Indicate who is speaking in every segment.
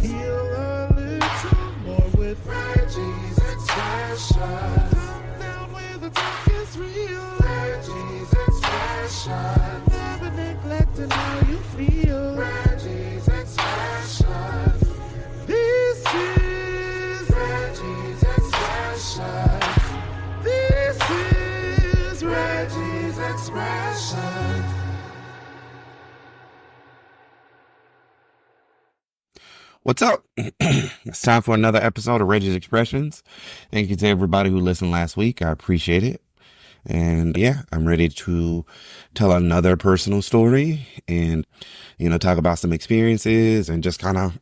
Speaker 1: Feel a little more with Reggie's expressions. Down where the talk is real. Reggie's expressions. Never neglecting how you feel. Reggie's expressions. This is Reggie's expressions. This is Reggie's expressions.
Speaker 2: What's up? It's time for another episode of Reggie's Expressions. Thank you to everybody who listened last week. I appreciate it. And yeah, I'm ready to tell another personal story and, talk about some experiences and just kind of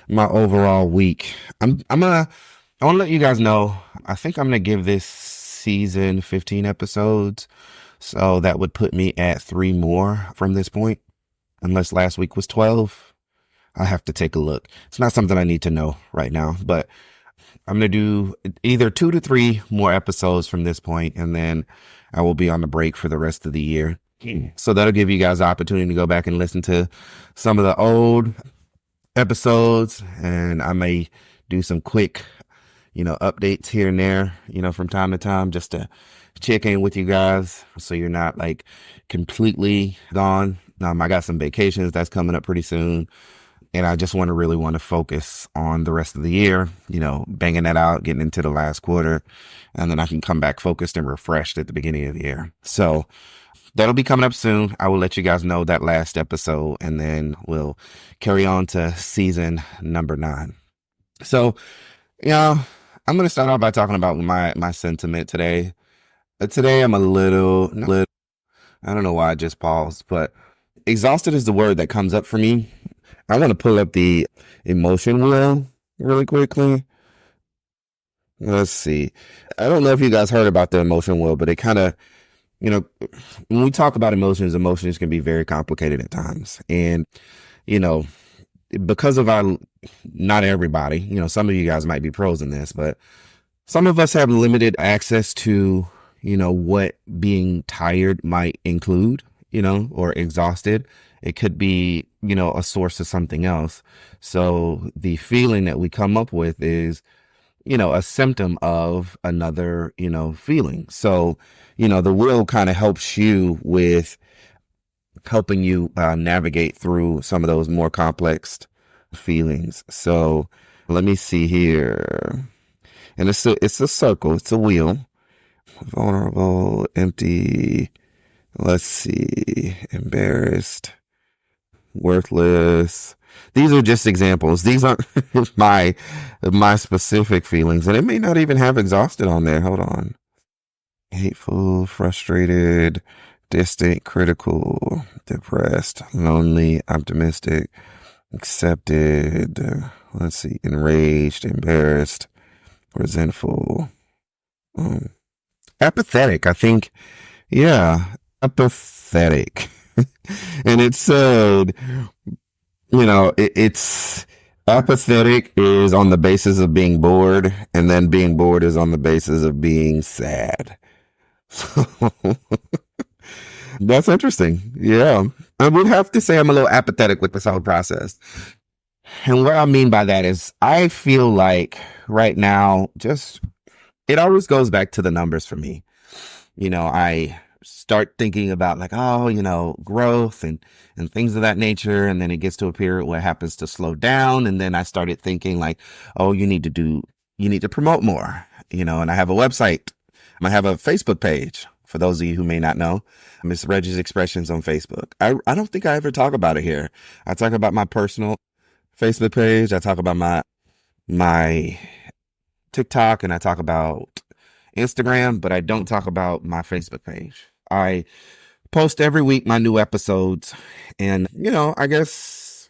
Speaker 2: my overall week. I want to let you guys know, I think I'm going to give this season 15 episodes. So that would put me at 3 more from this point, unless last week was 12. I have to take a look. It's not something I need to know right now, but I'm going to do either 2 to 3 more episodes from this point, and then I will be on the break for the rest of the year. So that'll give you guys the opportunity to go back and listen to some of the old episodes, and I may do some quick, updates here and there, from time to time, just to check in with you guys so you're not like completely gone. I got some vacations that's coming up pretty soon. And I just really want to focus on the rest of the year, banging that out, getting into the last quarter, and then I can come back focused and refreshed at the beginning of the year. So that'll be coming up soon. I will let you guys know that last episode, and then we'll carry on to season number 9. So, I'm going to start off by talking about my sentiment today. Today I'm a little, I don't know why I just paused, but exhausted is the word that comes up for me. I want to pull up the emotion wheel really quickly. Let's see. I don't know if you guys heard about the emotion wheel, but it kind of, when we talk about emotions can be very complicated at times. And, because of not everybody, some of you guys might be pros in this, but some of us have limited access to, what being tired might include, or exhausted. It could be, a source of something else. So the feeling that we come up with is, a symptom of another, feeling. So, the wheel kind of helps you with helping you navigate through some of those more complex feelings. So let me see here. And it's a circle. It's a wheel. Vulnerable, empty. Let's see. Embarrassed. Worthless. These are just examples. These aren't my specific feelings, and it may not even have exhausted on there. Hold on. Hateful, frustrated, distant, critical, depressed, lonely, optimistic, accepted. Let's see. Enraged, embarrassed, resentful, apathetic. I think, yeah, apathetic. And it said, it's apathetic is on the basis of being bored, and then being bored is on the basis of being sad. That's interesting. Yeah. I would have to say I'm a little apathetic with this whole process. And what I mean by that is I feel like right now, it always goes back to the numbers for me. I start thinking about growth and things of that nature. And then it gets to a period where it happens to slow down. And then I started thinking you need to promote more, and I have a website. I have a Facebook page. For those of you who may not know, Miss Reggie's Expressions on Facebook. I don't think I ever talk about it here. I talk about my personal Facebook page. I talk about my TikTok, and I talk about Instagram, but I don't talk about my Facebook page. I post every week my new episodes, and I guess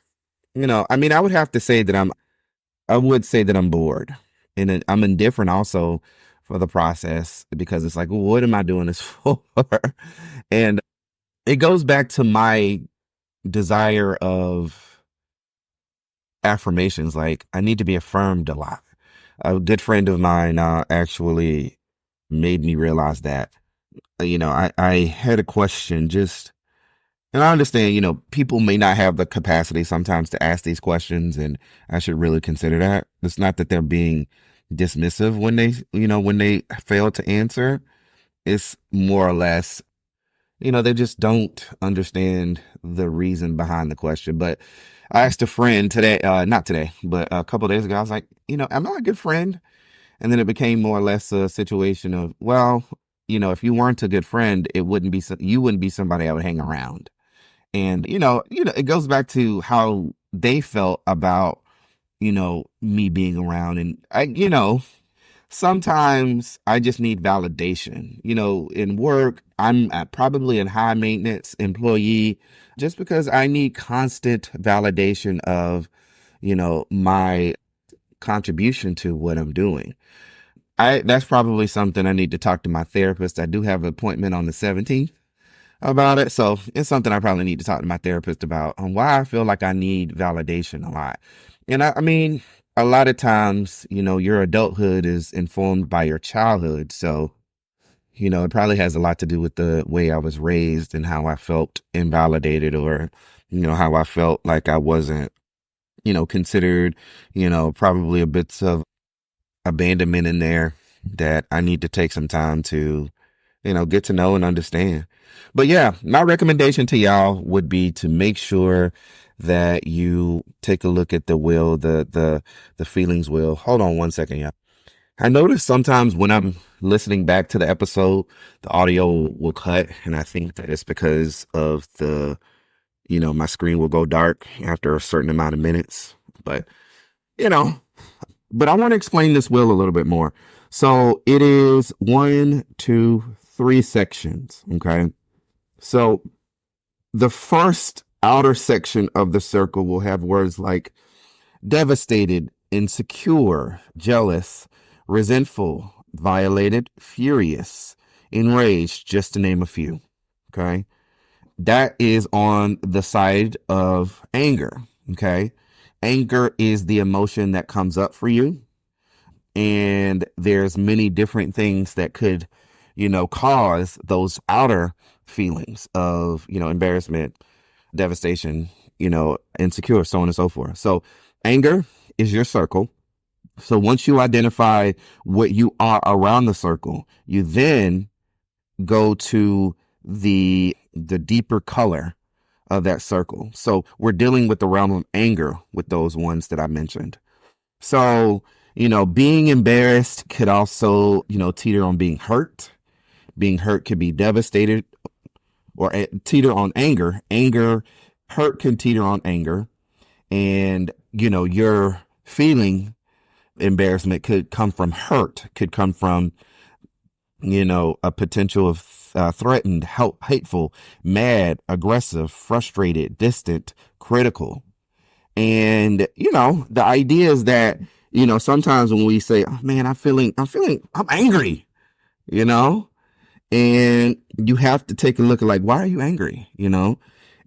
Speaker 2: I would have to say that I'm bored, and I'm indifferent also for the process, because it's like, well, what am I doing this for? And it goes back to my desire of affirmations. Like, I need to be affirmed a lot. A good friend of mine actually made me realize that. I had a question, just And I understand, people may not have the capacity sometimes to ask these questions, and I should really consider that. It's not that they're being dismissive when they fail to answer. It's more or less, they just don't understand the reason behind the question. But I asked a friend today, not today, but a couple of days ago, I was like, am I a good friend? And then it became more or less a situation of, well, if you weren't a good friend, you wouldn't be somebody I would hang around. And, it goes back to how they felt about, me being around. And sometimes I just need validation. In work, I'm probably a high maintenance employee just because I need constant validation of, my contribution to what I'm doing. That's probably something I need to talk to my therapist. I do have an appointment on the 17th about it. So it's something I probably need to talk to my therapist about on why I feel like I need validation a lot. And I mean, a lot of times, your adulthood is informed by your childhood. So, it probably has a lot to do with the way I was raised and how I felt invalidated, or, how I felt like I wasn't, considered, probably a bit of abandonment in there that I need to take some time to, get to know and understand. But yeah, my recommendation to y'all would be to make sure that you take a look at the will, the feelings will. Hold on one second, y'all. I notice sometimes when I'm listening back to the episode, the audio will cut, and I think that it's because of my screen will go dark after a certain amount of minutes. But I want to explain this will a little bit more. So it is 1, 2, 3 sections. Okay. So the first outer section of the circle will have words like devastated, insecure, jealous, resentful, violated, furious, enraged, just to name a few. Okay. That is on the side of anger. Okay. Anger is the emotion that comes up for you. And there's many different things that could, cause those outer feelings of, embarrassment, devastation, insecure, so on and so forth. So anger is your circle. So once you identify what you are around the circle, you then go to the deeper color of that circle. So we're dealing with the realm of anger with those ones that I mentioned. So, being embarrassed could also, teeter on being hurt. Being hurt could be devastated, or teeter on anger. Hurt can teeter on anger. And, your feeling embarrassment could come from hurt, could come from, a potential of threatened, hateful, mad, aggressive, frustrated, distant, critical. And, the idea is that, sometimes when we say, oh man, I'm angry, and you have to take a look at like, why are you angry?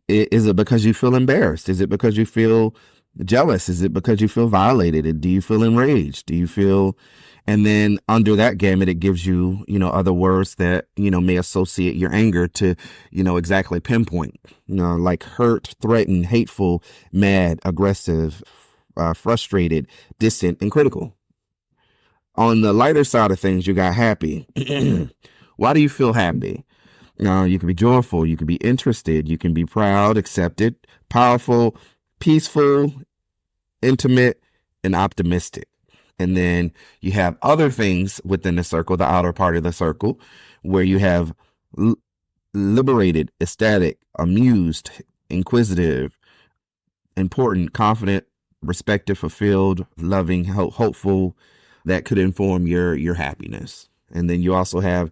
Speaker 2: Is it because you feel embarrassed? Is it because you feel jealous? Is it because you feel violated? Do you feel enraged? Do you feel, and then under that gamut, it gives you, other words that, may associate your anger to, exactly pinpoint, like hurt, threatened, hateful, mad, aggressive, frustrated, distant, and critical. On the lighter side of things, you got happy. Why do you feel happy? You can be joyful. You can be interested. You can be proud, accepted, powerful, peaceful, intimate, and optimistic. And then you have other things within the circle, the outer part of the circle, where you have liberated, ecstatic, amused, inquisitive, important, confident, respected, fulfilled, loving, hopeful. That could inform your happiness. And then you also have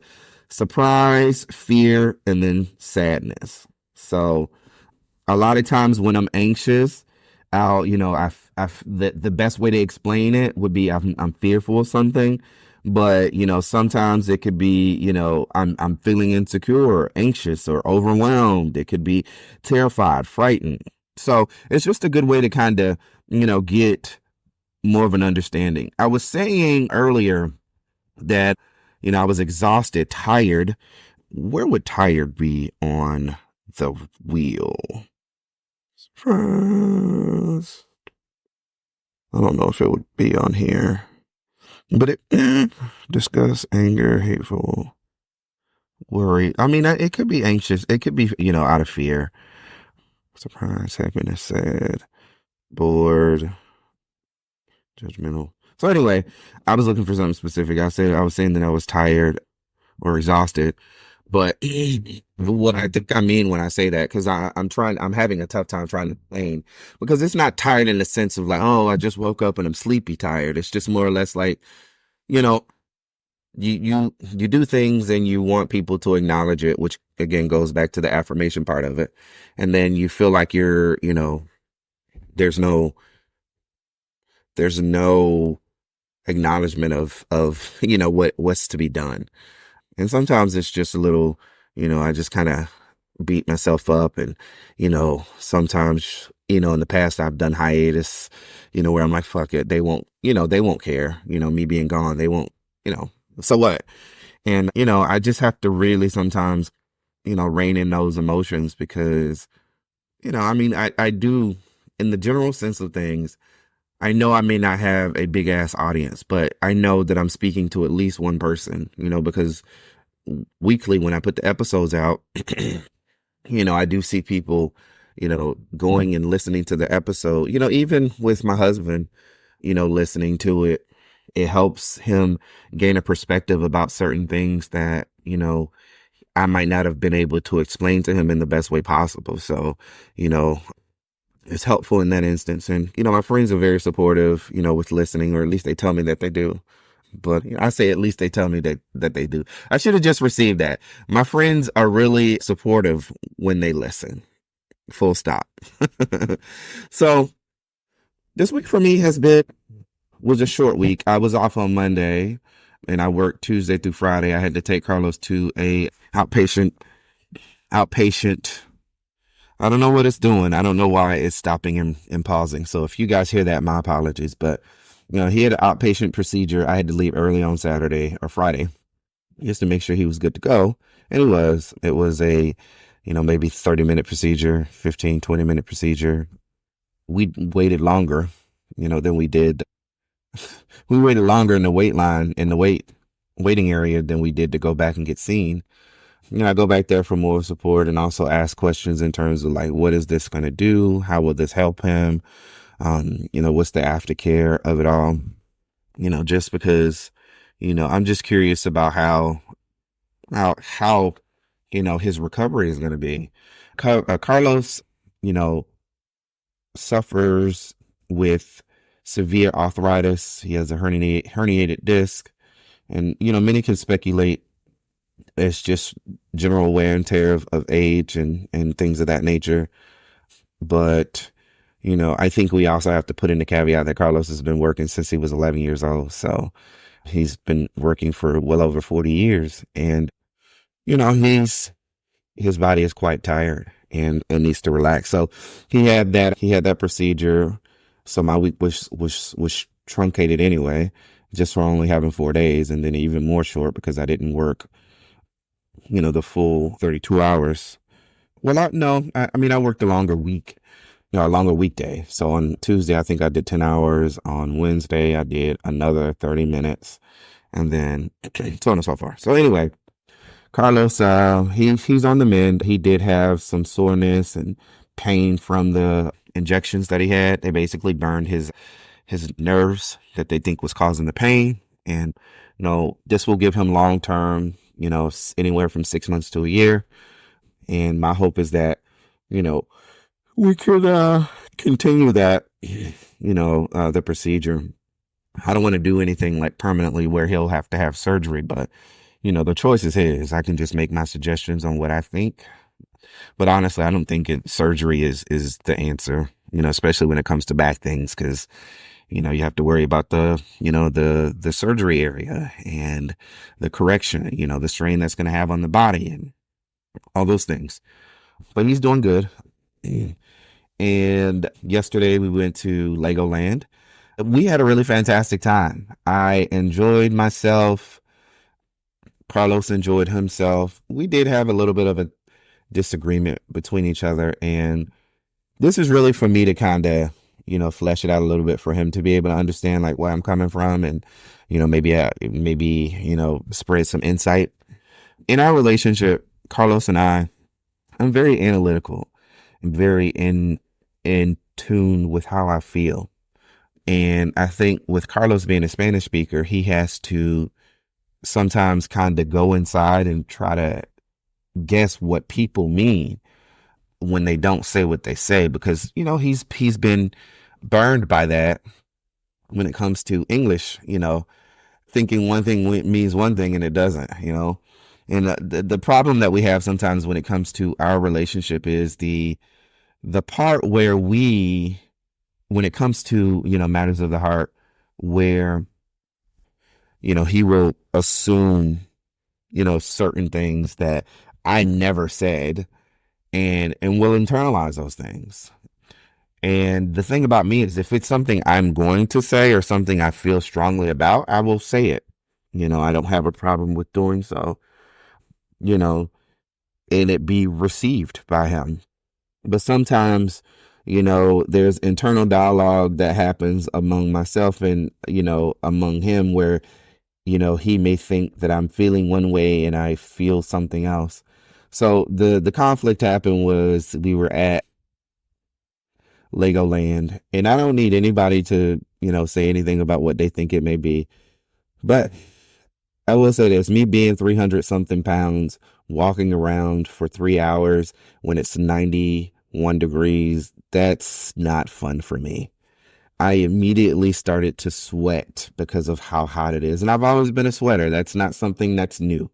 Speaker 2: surprise, fear, and then sadness. So a lot of times when I'm anxious, the best way to explain it would be I'm fearful of something, but sometimes it could be I'm feeling insecure, or anxious, or overwhelmed. It could be terrified, frightened. So it's just a good way to kind of get more of an understanding. I was saying earlier that I was exhausted, tired. Where would tired be on the wheel. Surprise. I don't know if it would be on here, but it discuss anger, hateful, worry. I mean, it could be anxious. It could be, out of fear. Surprise, happiness, sad, bored, judgmental. So anyway, I was looking for something specific. I was saying that I was tired or exhausted, but what I think I mean when I say that, because I'm having a tough time trying to explain, because it's not tired in the sense of like, oh, I just woke up and I'm sleepy tired. It's just more or less like, you know, you do things and you want people to acknowledge it, which again goes back to the affirmation part of it. And then you feel like there's no acknowledgement of what's to be done. And sometimes it's just a little, I just kind of beat myself up. And, sometimes, in the past I've done hiatus, where I'm like, fuck it. They won't care, me being gone. They won't, so what? And, I just have to really sometimes, rein in those emotions because, I mean, I do, in the general sense of things, I know I may not have a big ass audience, but I know that I'm speaking to at least one person, because weekly when I put the episodes out, I do see people, going and listening to the episode, even with my husband, listening to it, it helps him gain a perspective about certain things that, I might not have been able to explain to him in the best way possible. So, it's helpful in that instance. And, my friends are very supportive, with listening, or at least they tell me that they do. But I say at least they tell me that they do. I should have just received that. My friends are really supportive when they listen. Full stop. So this week for me was a short week. I was off on Monday and I worked Tuesday through Friday. I had to take Carlos to a outpatient. I don't know what it's doing. I don't know why it's stopping and pausing. So if you guys hear that, my apologies. But, he had an outpatient procedure. I had to leave early on Saturday or Friday just to make sure he was good to go. And it was a, maybe 30-minute procedure, 15, 20-minute procedure. We waited longer, than we did. We waited longer in the waiting area than we did to go back and get seen. I go back there for more support and also ask questions in terms of like, what is this going to do? How will this help him? What's the aftercare of it all? Just because, I'm just curious about how his recovery is going to be. Carlos, suffers with severe arthritis. He has a herniated disc, and, many can speculate it's just general wear and tear of age and things of that nature. But, I think we also have to put in the caveat that Carlos has been working since he was 11 years old. So he's been working for well over 40 years. And, his body is quite tired and needs to relax. So he had that procedure. So my week was truncated anyway, just for only having 4 days, and then even more short because I didn't work, the full 32 hours. Well, I worked a longer week, a longer weekday. So on Tuesday, I think I did 10 hours. On Wednesday, I did another 30 minutes, and then so on and so forth. So anyway, Carlos, he's on the mend. He did have some soreness and pain from the injections that he had. They basically burned his nerves that they think was causing the pain. And, this will give him long-term, anywhere from 6 months to a year. And my hope is that, we could continue that, the procedure. I don't want to do anything like permanently where he'll have to have surgery, but, the choice is his. I can just make my suggestions on what I think. But honestly, I don't think surgery is the answer, especially when it comes to back things, because, you have to worry about the surgery area and the correction, the strain that's going to have on the body and all those things. But he's doing good. And yesterday we went to Legoland. We had a really fantastic time. I enjoyed myself. Carlos enjoyed himself. We did have a little bit of disagreement between each other. And this is really for me to kind of, flesh it out a little bit for him to be able to understand like where I'm coming from and, maybe, spread some insight. In our relationship, Carlos and I'm very analytical and very in tune with how I feel. And I think with Carlos being a Spanish speaker, he has to sometimes kind of go inside and try to guess what people mean when they don't say what they say, because, he's been burned by that when it comes to English, thinking one thing means one thing and it doesn't. And the problem that we have sometimes when it comes to our relationship is the part where when it comes to, matters of the heart, where, he will assume, certain things that I never said and will internalize those things. And the thing about me is if it's something I'm going to say or something I feel strongly about, I will say it. I don't have a problem with doing so, and it be received by him. But sometimes, there's internal dialogue that happens among myself and, among him where, he may think that I'm feeling one way and I feel something else. So the conflict happened was we were at Legoland, and I don't need anybody to, say anything about what they think it may be. But I will say this, me being 300 something pounds, walking around for 3 hours when it's 91 degrees, that's not fun for me. I immediately started to sweat because of how hot it is. And I've always been a sweater. That's not something that's new.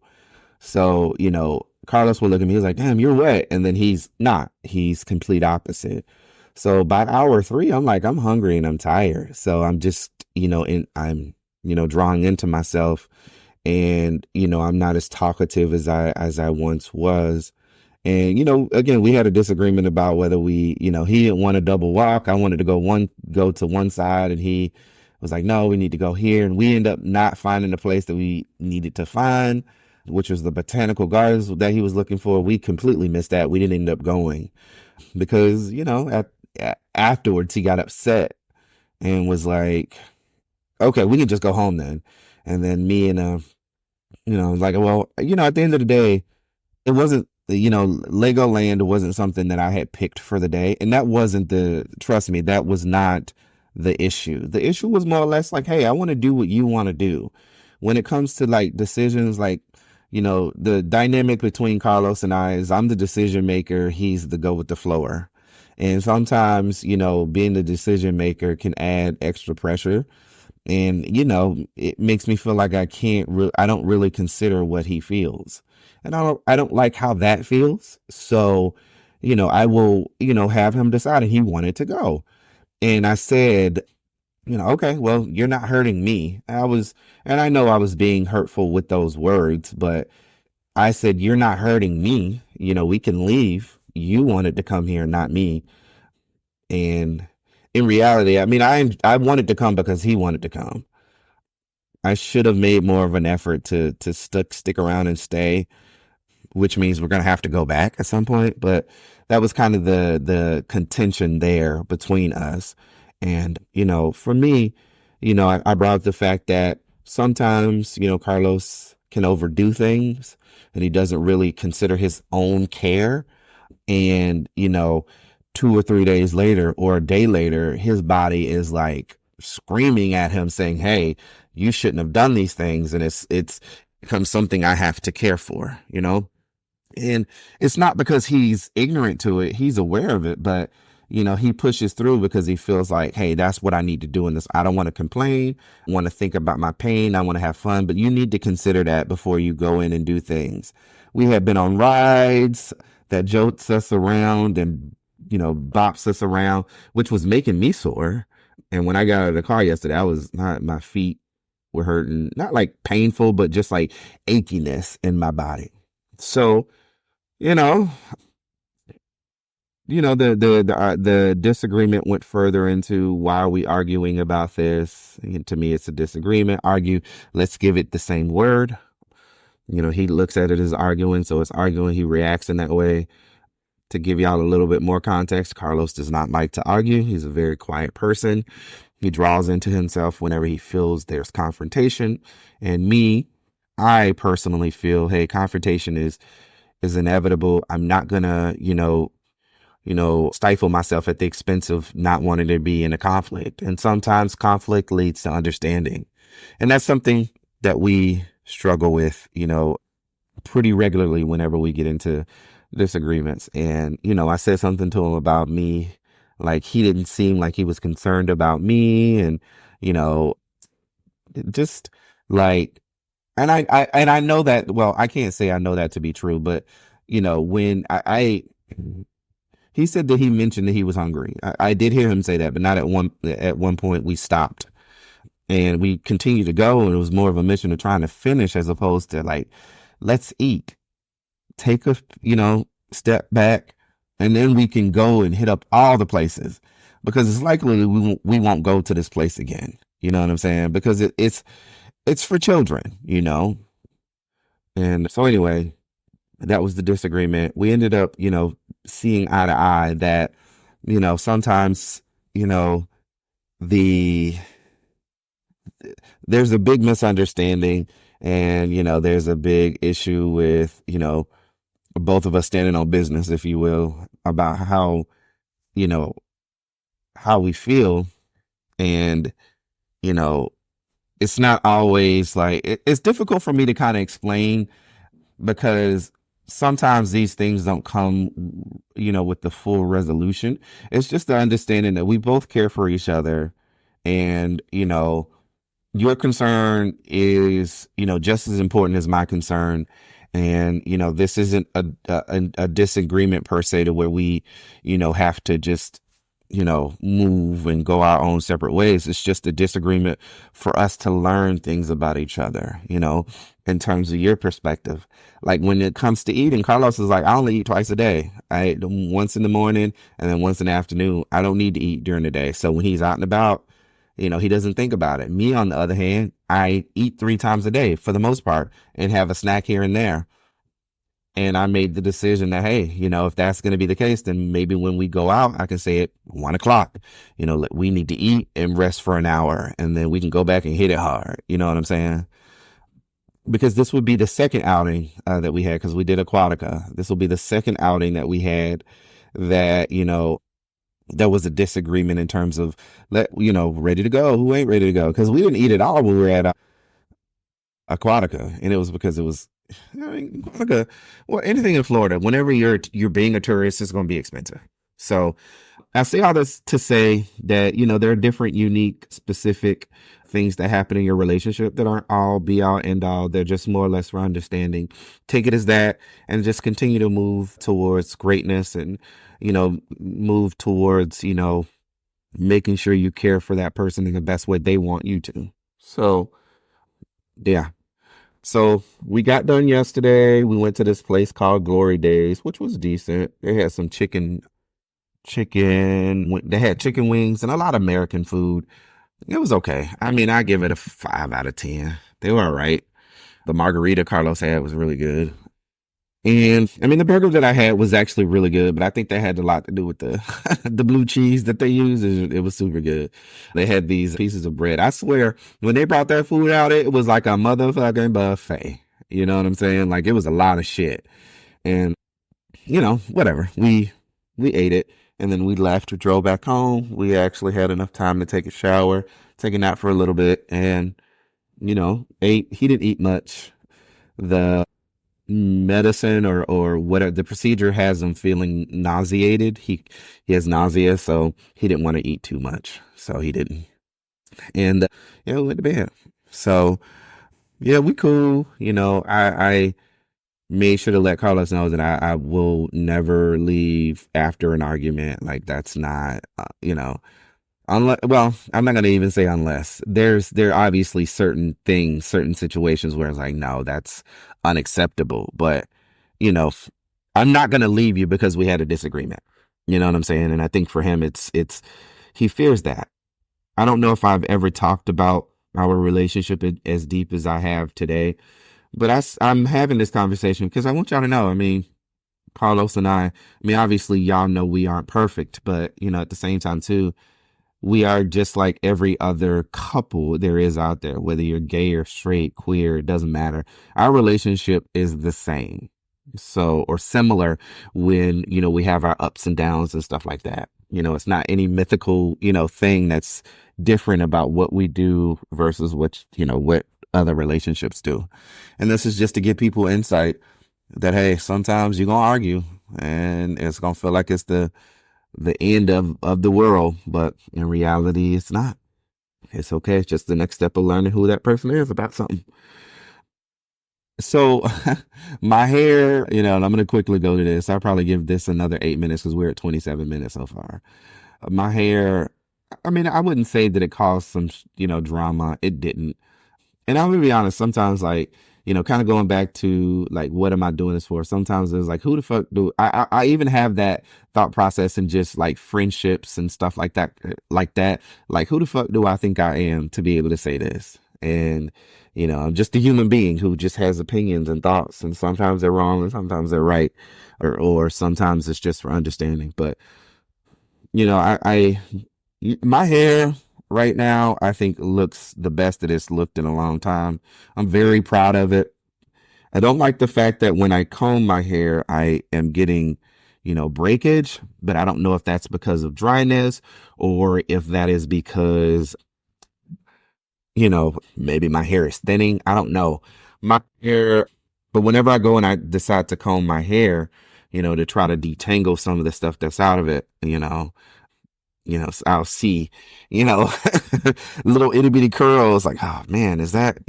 Speaker 2: So, Carlos will look at me, he's like, damn, you're wet. And then he's not. He's complete opposite. So by hour 3, I'm like, I'm hungry and I'm tired. So I'm just, I'm drawing into myself. And, I'm not as talkative as I once was. And, again, we had a disagreement about whether he didn't want a double walk. I wanted to go to one side, and he was like, no, we need to go here. And we end up not finding the place that we needed to find, which was the botanical gardens that he was looking for. We completely missed that. We didn't end up going because, afterwards he got upset and was like, okay, we can just go home then. And then me and, like, well, at the end of the day, it wasn't, Legoland wasn't something that I had picked for the day. And that wasn't trust me, that was not the issue. The issue was more or less like, hey, I want to do what you want to do. When it comes to like decisions, like, the dynamic between Carlos and I is I'm the decision maker. He's the go with the flower. And sometimes, being the decision maker can add extra pressure. And, it makes me feel like I don't really consider what he feels. And I don't like how that feels. So, I will, have him decide, and he wanted to go. And I said, okay, well, you're not hurting me. And I know I was being hurtful with those words, but I said, you're not hurting me. We can leave. You wanted to come here, not me. And in reality, I mean, I wanted to come because he wanted to come. I should have made more of an effort to stick around and stay, which means we're going to have to go back at some point. But that was kind of the contention there between us. And, for me, I brought up the fact that sometimes, Carlos can overdo things and he doesn't really consider his own care. And, 2 or 3 days later or a day later, his body is like screaming at him saying, hey, you shouldn't have done these things. And it's becomes something I have to care for, and it's not because he's ignorant to it. He's aware of it, but he pushes through because he feels like, hey, that's what I need to do in this. I don't want to complain. I want to think about my pain. I want to have fun, but you need to consider that before you go in and do things. We have been on rides that jolts us around and, bops us around, which was making me sore. And when I got out of the car yesterday, my feet were hurting, not like painful, but just like achiness in my body. So, the disagreement went further into why are we arguing about this? And to me, it's a disagreement. Argue, let's give it the same word. He looks at it as arguing. So it's arguing. He reacts in that way. To give y'all a little bit more context, Carlos does not like to argue. He's a very quiet person. He draws into himself whenever he feels there's confrontation. And I personally feel, hey, confrontation is inevitable. I'm not gonna, stifle myself at the expense of not wanting to be in a conflict. And sometimes conflict leads to understanding. And that's something that we struggle with, pretty regularly whenever we get into disagreements. And, I said something to him about me, like he didn't seem like he was concerned about me. And, just like, and I know that, well, I can't say I know that to be true, but, when he said that he mentioned that he was hungry. I did hear him say that, but not at one point we stopped and we continued to go. And it was more of a mission of trying to finish as opposed to like, let's eat, take a, step back, and then we can go and hit up all the places because it's likely we won't go to this place again. You know what I'm saying? Because it's for children, And so anyway, that was the disagreement. We ended up, seeing eye to eye that, sometimes, there's a big misunderstanding and, there's a big issue with, both of us standing on business, if you will, about how we feel. And, it's not always like, it's difficult for me to kind of explain because sometimes these things don't come, with the full resolution. It's just the understanding that we both care for each other and, your concern is, just as important as my concern. And, this isn't a disagreement per se to where we, have to just, move and go our own separate ways. It's just a disagreement for us to learn things about each other, in terms of your perspective. Like when it comes to eating, Carlos is like, I only eat twice a day. I eat once in the morning and then once in the afternoon. I don't need to eat during the day. So when he's out and about, he doesn't think about it. Me, on the other hand, I eat 3 times a day for the most part and have a snack here and there. And I made the decision that, hey, if that's going to be the case, then maybe when we go out, I can say at 1 o'clock, we need to eat and rest for an hour and then we can go back and hit it hard. You know what I'm saying? Because this would be the second outing that we had because we did Aquatica. This will be the second outing that we had that, there was a disagreement in terms of, ready to go, who ain't ready to go? Because we didn't eat it all when we were at Aquatica. And it was because it was, Aquatica, well, anything in Florida, whenever you're being a tourist, it's going to be expensive. So I say all this to say that, there are different, unique, specific things that happen in your relationship that aren't all be all end all. They're just more or less for understanding. Take it as that and just continue to move towards greatness and, move towards, making sure you care for that person in the best way they want you to. So, yeah. So we got done yesterday. We went to this place called Glory Days, which was decent. They had some chicken. They had chicken wings and a lot of American food. It was okay. I mean, I give it a 5 out of 10. They were all right. The margarita Carlos had was really good. And I mean, the burger that I had was actually really good, but I think that had a lot to do with the the blue cheese that they use. It was super good. They had these pieces of bread. I swear, when they brought that food out, it was like a motherfucking buffet. You know what I'm saying? Like it was a lot of shit. And whatever. We ate it and then we left. We drove back home. We actually had enough time to take a shower, take a nap for a little bit, and ate. He didn't eat much. The medicine or whatever the procedure has him feeling nauseated. He has nausea, so he didn't want to eat too much, so he didn't. And we went to bed. So yeah, we cool. I made sure to let Carlos know that I will never leave after an argument. Like that's not unless, well, I'm not going to even say unless. There are obviously certain things, certain situations where it's like, no, that's unacceptable. But, I'm not going to leave you because we had a disagreement. You know what I'm saying? And I think for him, he fears that. I don't know if I've ever talked about our relationship as deep as I have today, But I'm having this conversation because I want y'all to know. I mean, Carlos and I mean, obviously, y'all know we aren't perfect, but, at the same time, too, we are just like every other couple there is out there, whether you're gay or straight, queer, it doesn't matter. Our relationship is the same. So, or similar when, we have our ups and downs and stuff like that. It's not any mythical, thing that's different about what we do versus what other relationships do. And this is just to give people insight that, hey, sometimes you're going to argue and it's going to feel like it's the end of the world, but in reality, it's not. It's okay. It's just the next step of learning who that person is about something. So my hair, and I'm going to quickly go to this. I'll probably give this another 8 minutes because we're at 27 minutes so far. My hair, I mean, I wouldn't say that it caused some, drama. It didn't. And I'm gonna be honest, sometimes like, kind of going back to like, what am I doing this for? Sometimes it's like, who the fuck do I even have that thought process and just like friendships and stuff like that, like who the fuck do I think I am to be able to say this? And, I'm just a human being who just has opinions and thoughts, and sometimes they're wrong and sometimes they're right, or sometimes it's just for understanding. But, my hair right now, I think looks the best that it's looked in a long time. I'm very proud of it. I don't like the fact that when I comb my hair, I am getting, breakage, but I don't know if that's because of dryness or if that is because, maybe my hair is thinning. I don't know. My hair, but whenever I go and I decide to comb my hair, to try to detangle some of the stuff that's out of it, I'll see, little itty bitty curls like, oh man, is that,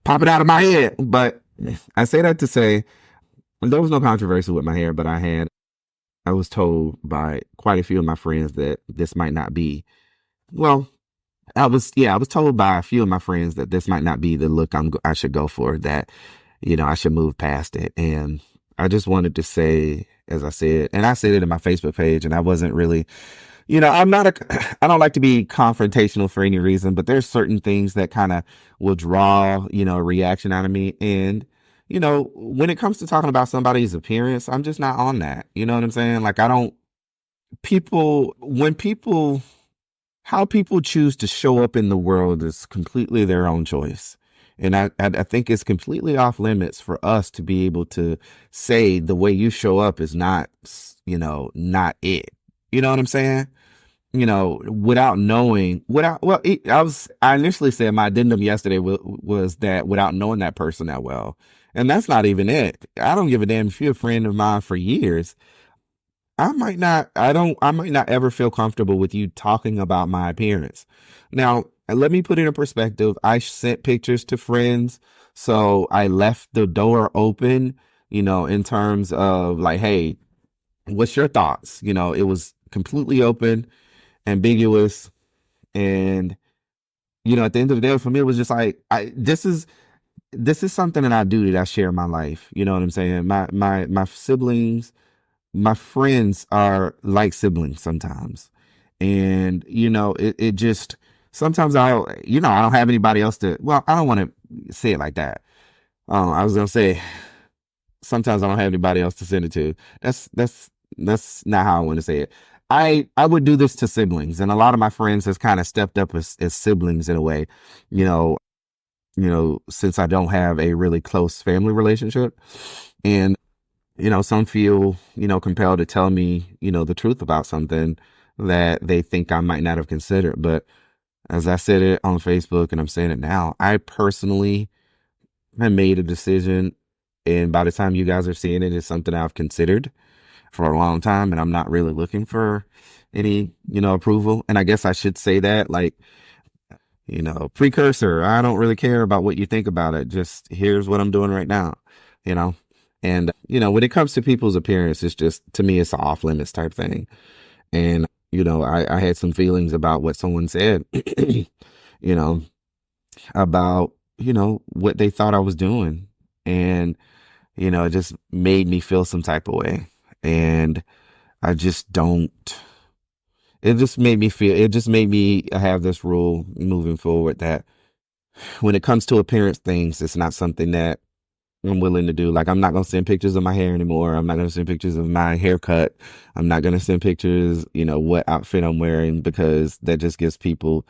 Speaker 2: popping out of my head? But I say that to say there was no controversy with my hair, but I was told by quite a few of my friends that this might not be, well, I was told by a few of my friends that this might not be the look I should go for, that, I should move past it. And I just wanted to say, as I said, and I said it in my Facebook page, and I wasn't really, I don't like to be confrontational for any reason, but there's certain things that kind of will draw, a reaction out of me. And, when it comes to talking about somebody's appearance, I'm just not on that. You know what I'm saying? Like, how people choose to show up in the world is completely their own choice. And I think it's completely off limits for us to be able to say the way you show up is not, not it. You know what I'm saying? Without knowing, I initially said my addendum yesterday was that without knowing that person that well. And that's not even it. I don't give a damn if you're a friend of mine for years. I might not ever feel comfortable with you talking about my appearance. Now, let me put it in perspective. I sent pictures to friends, so I left the door open, in terms of like, hey, what's your thoughts? It was completely open, ambiguous, and at the end of the day, for me, it was just like, this is something that I do, that I share in my life. You know what I'm saying? My siblings, my friends are like siblings sometimes, and it just sometimes I don't have anybody else to. Well, I don't want to say it like that. I was gonna say sometimes I don't have anybody else to send it to. That's not how I want to say it. I would do this to siblings, and a lot of my friends has kind of stepped up as siblings in a way, since I don't have a really close family relationship. And, some feel, compelled to tell me, the truth about something that they think I might not have considered. But as I said it on Facebook, and I'm saying it now, I personally have made a decision. And by the time you guys are seeing it, it's something I've considered for a long time, and I'm not really looking for any, approval. And I guess I should say that, like, precursor, I don't really care about what you think about it. Just here's what I'm doing right now, and, when it comes to people's appearance, it's just, to me, it's an off limits type thing. And, I had some feelings about what someone said, about, what they thought I was doing. And, it just made me feel some type of way. And I just don't, it just made me have this rule moving forward that when it comes to appearance things, it's not something that I'm willing to do. Like, I'm not going to send pictures of my hair anymore. I'm not going to send pictures of my haircut. I'm not going to send pictures, what outfit I'm wearing, because that just gives people,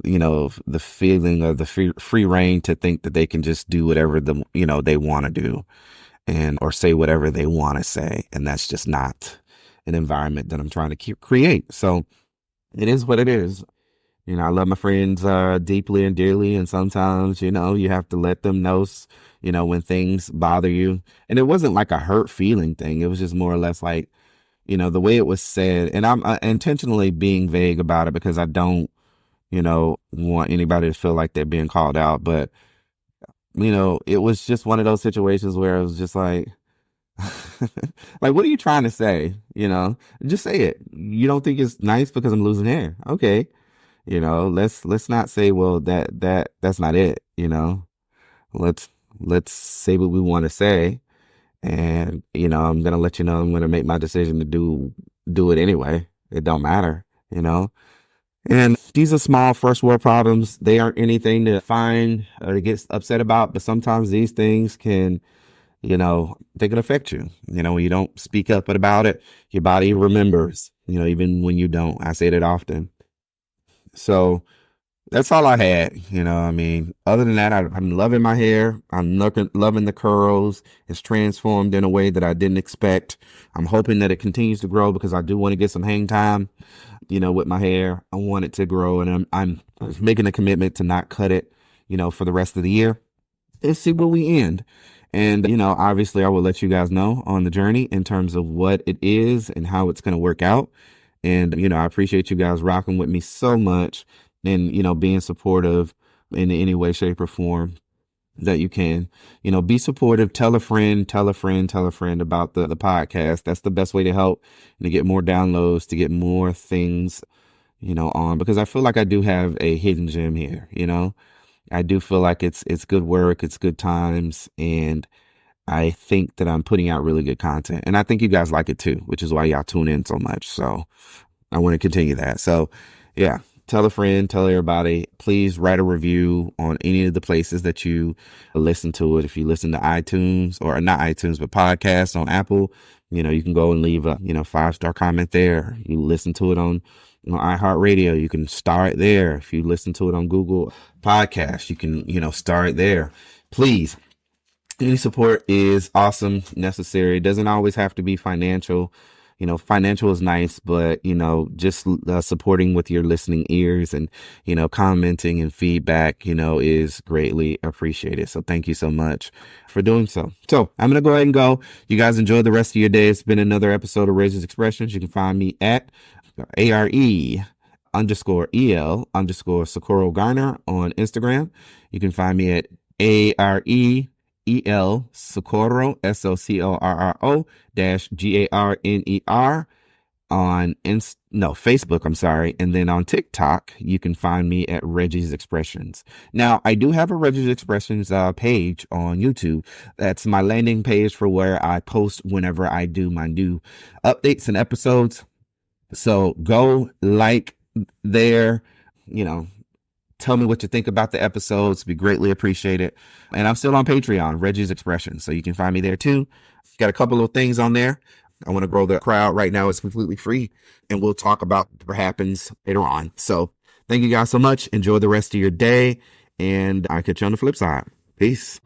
Speaker 2: the feeling of the free reign to think that they can just do whatever they want to do, or say whatever they want to say. And that's just not an environment that I'm trying to create. So it is what it is. I love my friends deeply and dearly, and sometimes, you have to let them know, when things bother you. And it wasn't like a hurt feeling thing. It was just more or less like, the way it was said. And I'm intentionally being vague about it because I don't, want anybody to feel like they're being called out. But, it was just one of those situations where it was just like, like, what are you trying to say? Just say it. You don't think it's nice because I'm losing hair. Okay. Let's not say, well, that's not it. Let's say what we want to say. And, I'm going to let you know, I'm going to make my decision to do it anyway. It don't matter, and these are small first world problems. They aren't anything to find or to get upset about, but sometimes these things can, they can affect you. When you don't speak up about it, your body remembers, even when you don't. I say that often. So that's all I had. Other than that, I'm loving my hair. I'm loving the curls. It's transformed in a way that I didn't expect. I'm hoping that it continues to grow because I do want to get some hang time, with my hair. I want it to grow, and I'm making a commitment to not cut it, for the rest of the year. Let's see where we end. And, obviously I will let you guys know on the journey in terms of what it is and how it's going to work out. And, I appreciate you guys rocking with me so much and, being supportive in any way, shape, or form that you can. Be supportive. Tell a friend about the podcast. That's the best way to help and to get more downloads, to get more things, on, because I feel like I do have a hidden gem here. I do feel like it's good work. It's good times. And I think that I'm putting out really good content, and I think you guys like it too, which is why y'all tune in so much. So I want to continue that. So yeah, tell a friend, tell everybody. Please write a review on any of the places that you listen to it. If you listen to iTunes, or not iTunes, but podcasts on Apple, you can go and leave a, 5-star comment there. You listen to it on iHeartRadio, you can star it there. If you listen to it on Google Podcasts, you can, star it there. Please. Any support is awesome, necessary. It doesn't always have to be financial. Financial is nice, but, just supporting with your listening ears and, commenting and feedback, is greatly appreciated. So thank you so much for doing so. So I'm going to go ahead and go. You guys enjoy the rest of your day. It's been another episode of Reggie's Expressions. You can find me at ARE_EL_ Garner on Instagram. You can find me at AREEL Socorro SOCORRO -GARNER on Facebook, I'm sorry. And then on TikTok, you can find me at Reggie's Expressions. Now, I do have a Reggie's Expressions page on YouTube. That's my landing page for where I post whenever I do my new updates and episodes. So go like there, tell me what you think about the episodes. Be greatly appreciated. And I'm still on Patreon, Reggie's Expressions. So you can find me there too. Got a couple of things on there. I want to grow the crowd. Right now it's completely free, and we'll talk about what happens later on. So thank you guys so much. Enjoy the rest of your day, and I'll catch you on the flip side. Peace.